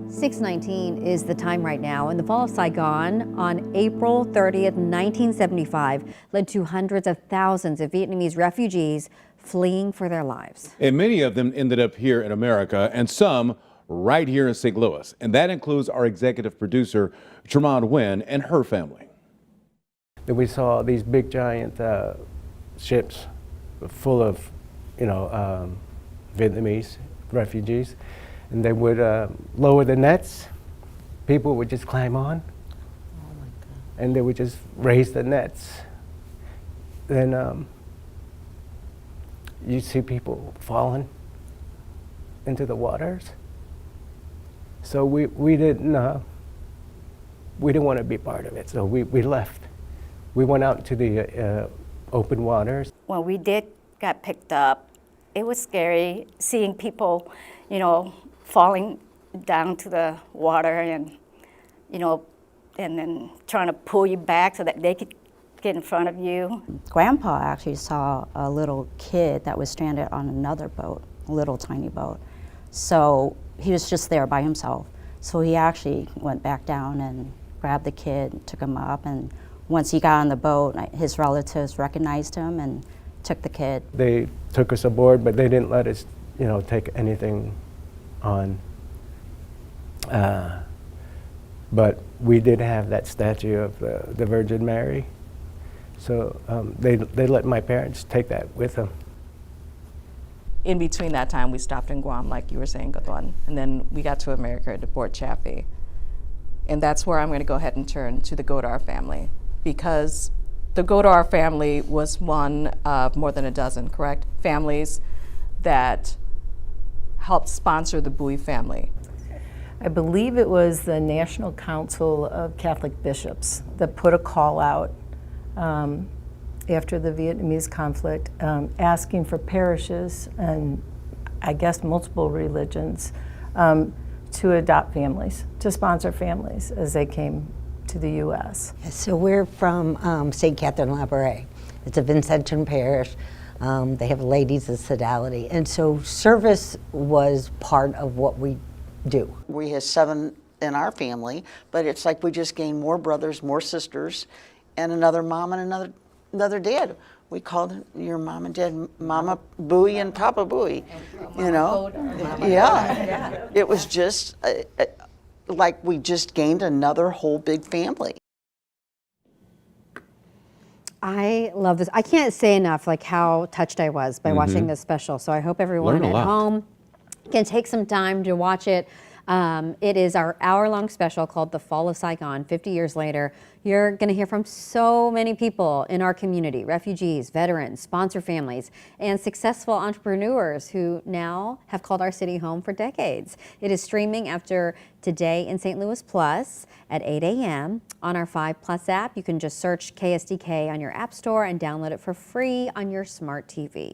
6:19 is the time right now, and the fall of Saigon on April 30th, 1975 led to hundreds of thousands of Vietnamese refugees fleeing for their lives. And many of them ended up here in America, and some right here in St. Louis. And that includes our executive producer, Tremont Nguyen, and her family. Then we saw these big giant ships full of, Vietnamese refugees. And they would lower the nets. People would just climb on. Oh my God. And they would just raise the nets. Then you see people falling into the waters. So we didn't want to be part of it. So we left. We went out to the open waters. When we got picked up, it was scary seeing people, falling down to the water and then trying to pull you back so that they could get in front of you. Grandpa actually saw a little kid that was stranded on another boat, a little tiny boat. So he was just there by himself. So he actually went back down and grabbed the kid, took him up, and once he got on the boat, his relatives recognized him and took the kid. They took us aboard, but they didn't let us, take anything on. But we did have that statue of the Virgin Mary. So they let my parents take that with them. In between that time, we stopped in Guam, like you were saying, Gatuan, and then we got to America to Port Chaffee. And that's where I'm going to go ahead and turn to the Godar family, because the Godar family was one of more than a dozen, correct, families that helped sponsor the Bowie family. I believe it was the National Council of Catholic Bishops that put a call out after the Vietnamese conflict, asking for parishes and I guess multiple religions to adopt families, to sponsor families as they came to the U.S. So we're from St. Catherine Labouré. It's a Vincentian parish. They have ladies of sodality, and so service was part of what we do. We have 7 in our family, but it's like we just gained more brothers, more sisters, and another mom and another dad. We called your mom and dad Mama Bowie and Papa Bowie, Yeah. It was just like we just gained another whole big family. I love this. I can't say enough how touched I was by watching this special. So I hope everyone at home can take some time to watch it. It is our hour-long special called The Fall of Saigon, 50 years later. You're going to hear from so many people in our community, refugees, veterans, sponsor families, and successful entrepreneurs who now have called our city home for decades. It is streaming after Today in St. Louis Plus at 8 a.m. on our 5 Plus app. You can just search KSDK on your app store and download it for free on your smart TV.